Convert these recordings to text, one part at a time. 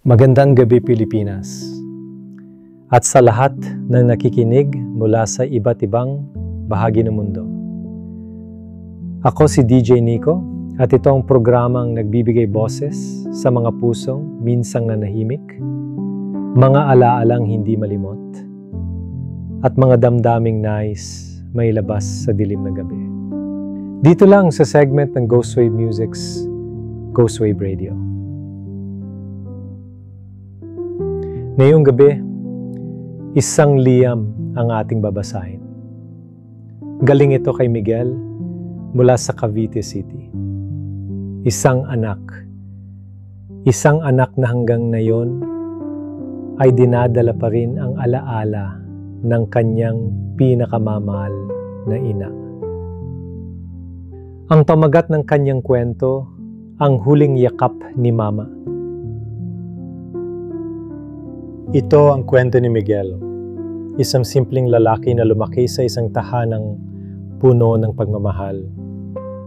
Magandang gabi Pilipinas at sa lahat ng nakikinig mula sa iba't ibang bahagi ng mundo. Ako si DJ Nico at ito ang programang nagbibigay boses sa mga pusong minsang nanahimik, mga alaalang hindi malimot, at mga damdaming nais may labas sa dilim ng gabi. Dito lang sa segment ng Ghostwave Music's Ghostwave Radio. Ngayong gabi, isang liyam ang ating babasahin. Galing ito kay Miguel mula sa Cavite City. Isang anak na hanggang ngayon ay dinadala pa rin ang alaala ng kanyang pinakamamahal na ina. Ang pamagat ng kanyang kwento, ang huling yakap ni Mama. Ito ang kwento ni Miguel, isang simpleng lalaki na lumaki sa isang tahanang puno ng pagmamahal.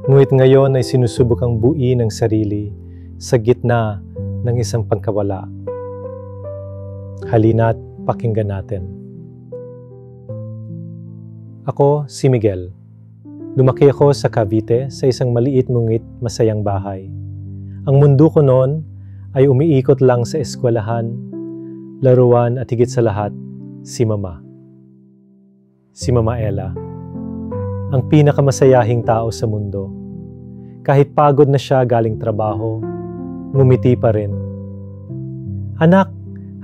Ngunit ngayon ay sinusubukang buuin ang sarili sa gitna ng isang pagkawala. Halina't pakinggan natin. Ako si Miguel. Lumaki ako sa Cavite sa isang maliit ngunit masayang bahay. Ang mundo ko noon ay umiikot lang sa eskwelahan, laruan at higit sa lahat, si Mama. Si Mama Ella. Ang pinakamasayahing tao sa mundo. Kahit pagod na siya galing trabaho, ngumiti pa rin. Anak,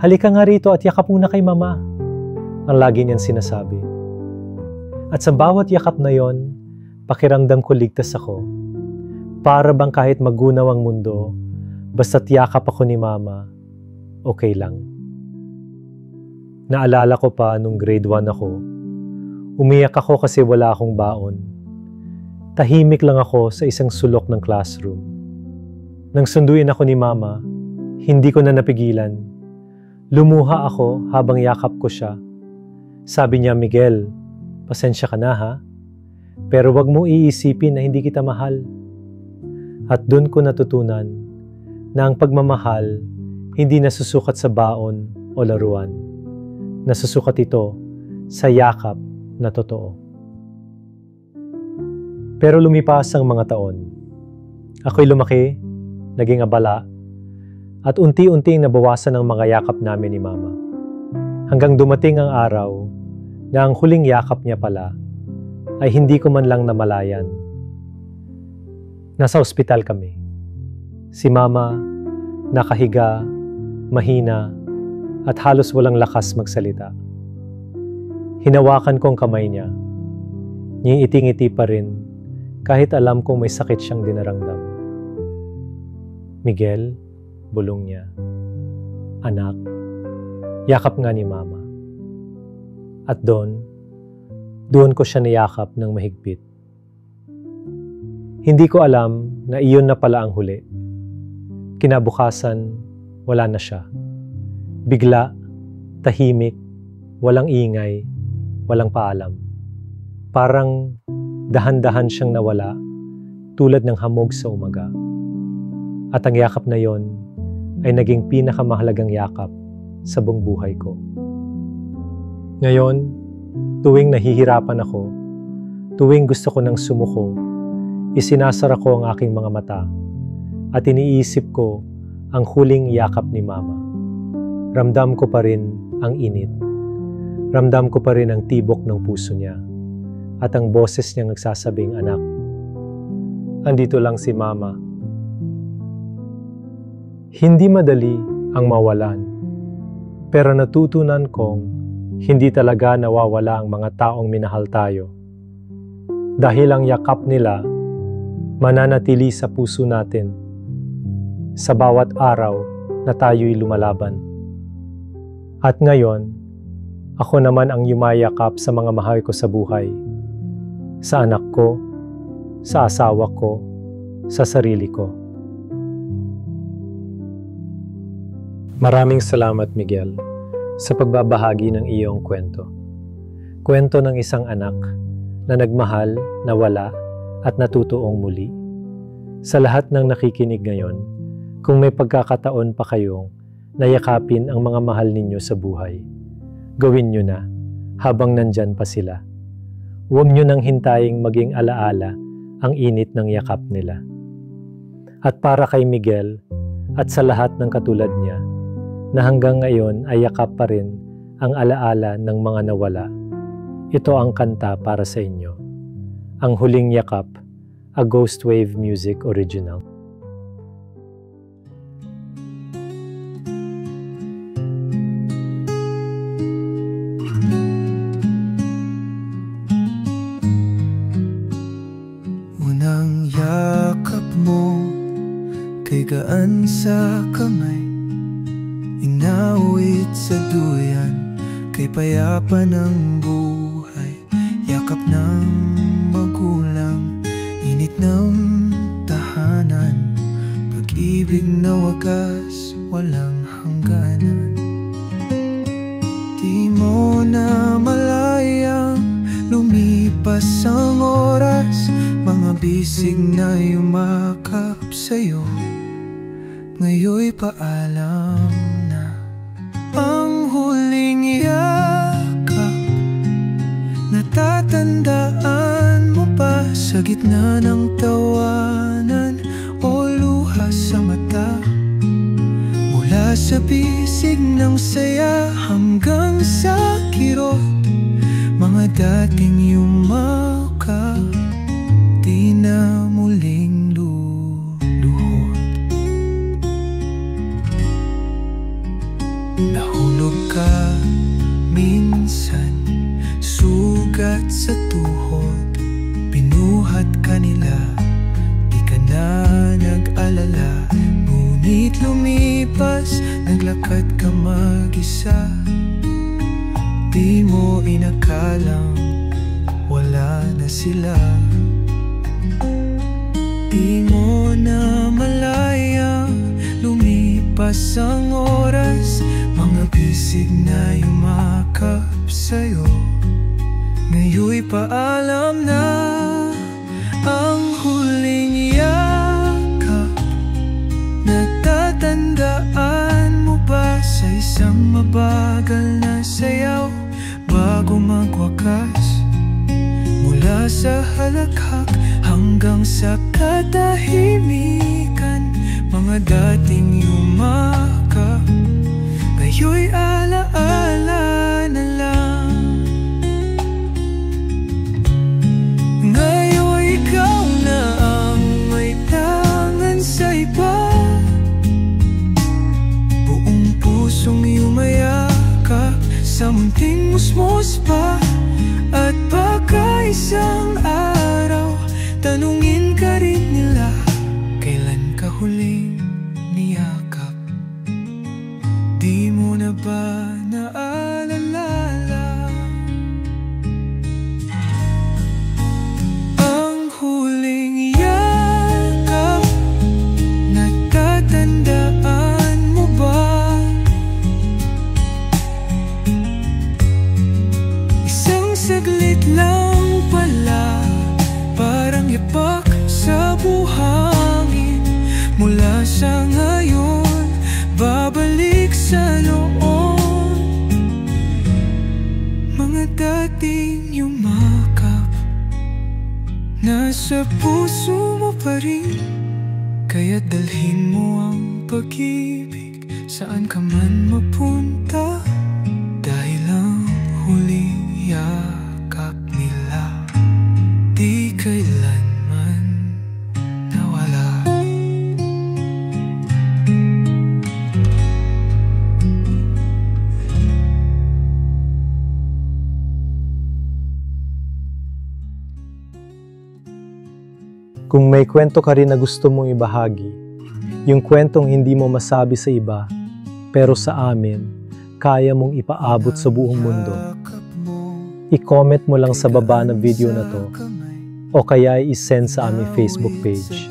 halika nga rito at yakap muna kay Mama. Ang lagi niyang sinasabi. At sa bawat yakap na yon, pakiramdam ko ligtas ako. Para bang kahit magunaw ang mundo, basta't yakap ako ni Mama, okay lang. Naalala ko pa nung grade 1 ako, umiyak ako kasi wala akong baon. Tahimik lang ako sa isang sulok ng classroom. Nang sunduin ako ni Mama, hindi ko na napigilan. Lumuha ako habang yakap ko siya. Sabi niya, Miguel, pasensya ka na ha, pero wag mo iisipin na hindi kita mahal. At doon ko natutunan na ang pagmamahal hindi nasusukat sa baon o laruan. Nasusukat ito sa yakap na totoo. Pero lumipas ang mga taon. Ako'y lumaki, naging abala, at unti-unting nabawasan ang mga yakap namin ni Mama. Hanggang dumating ang araw na ang huling yakap niya pala ay hindi ko man lang namalayan. Nasa ospital kami. Si Mama, nakahiga, mahina, at halos walang lakas magsalita. Hinawakan ko ang kamay niya. Ngingiti-ngiti pa rin kahit alam kong may sakit siyang dinaramdam. Miguel, bulong niya. Anak, yakap nga ni Mama. At doon ko siya niyakap ng mahigpit. Hindi ko alam na iyon na pala ang huli. Kinabukasan, wala na siya. Bigla, tahimik, walang ingay, walang paalam. Parang dahan-dahan siyang nawala, tulad ng hamog sa umaga. At ang yakap na yon ay naging pinakamahalagang yakap sa buong buhay ko. Ngayon, tuwing nahihirapan ako, tuwing gusto ko nang sumuko, isinasara ko ang aking mga mata at iniisip ko ang huling yakap ni Mama. Ramdam ko pa rin ang init. Ramdam ko pa rin ang tibok ng puso niya. At ang boses niyang nagsasabing, anak, andito lang si Mama. Hindi madali ang mawalan. Pero natutunan kong hindi talaga nawawala ang mga taong minahal tayo. Dahil ang yakap nila mananatili sa puso natin sa bawat araw na tayo'y lumalaban. At ngayon, ako naman ang yumayakap sa mga mahal ko sa buhay. Sa anak ko, sa asawa ko, sa sarili ko. Maraming salamat, Miguel, sa pagbabahagi ng iyong kwento. Kwento ng isang anak na nagmahal, nawala, at natutuong muli. Sa lahat ng nakikinig ngayon, kung may pagkakataon pa kayong na yakapin ang mga mahal ninyo sa buhay. Gawin nyo na habang nandyan pa sila. Huwag nyo nang hintaying maging alaala ang init ng yakap nila. At para kay Miguel at sa lahat ng katulad niya, na hanggang ngayon ay yakap pa rin ang alaala ng mga nawala, ito ang kanta para sa inyo. Ang Huling Yakap, a Ghost Wave Music Original. Unang yakap mo kay gaan sa kamay, inawit sa duyan kay payapa ng buhay. Yakap ng magulang, init ng tahanan, pag-ibig na wagas, walang hangganan. Di mo na malayang lumipas ang oras, mga bisig na yumakap sa'yo, ngayon'y paalam na. Ang huling yakap, natatandaan mo pa sa gitna ng tawanan o luha sa mata? Mula sa bisig ng saya hanggang sa kirot, mga dating yumakap, di na muling luluhod. Nahulog ka minsan, sugat sa tuhod, binuhat ka nila, di ka na nag-alala. Ngunit lumipas, naglakad ka mag-isa, di mo inakalang wala na sila. Di mo na malayang lumipas ang oras, mga bisig na yumakap sa'yo, ngayon'y paalam na. Ang huling yakap, natatandaan mo ba sa isang mabagal na sayaw bago magwakas? Mula sa halakhak hanggang sa katahimikan, mga dating yumakap, ngayon'y alaala na lang. Ngayon ikaw na ang may tangan sa iba, buong pusong yumayakap sa munting musmos pa. At baka isang araw, tanungin ka rin nila, kailan ka huling niyakap? Di mo na ba naalala? Ang huling yakap, natatandaan mo ba? Isang saglit lang pala, parang yapak sa buhangin. Mula sa ngayon, babalik sa noon, mga dating yumakap, nasa puso mo pa rin. Kaya dalhin mo ang pag-ibig saan ka man mapunta, dahil ang huling yakap nila di kailanman nawala. Kung may kwento ka rin na gusto mong ibahagi, yung kwentong hindi mo masabi sa iba, pero sa amin, kaya mong ipaabot sa buong mundo, i-comment mo lang sa baba ng video na to, o kaya i-send sa aming Facebook page.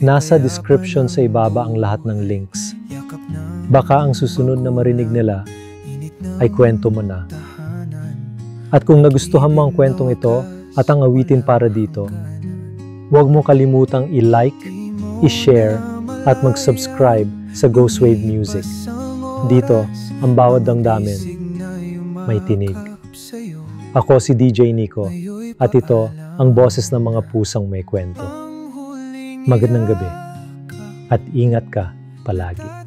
Nasa description sa ibaba ang lahat ng links. Baka ang susunod na marinig nila ay kwento mo na. At kung nagustuhan mo ang kwentong ito at ang awitin para dito, huwag mo kalimutang i-like, i-share at mag-subscribe sa Ghost Wave Music. Dito, ang bawat damdamin may tinig. Ako si DJ Nico at ito ang boses ng mga pusang may kwento. Magandang gabi at ingat ka palagi.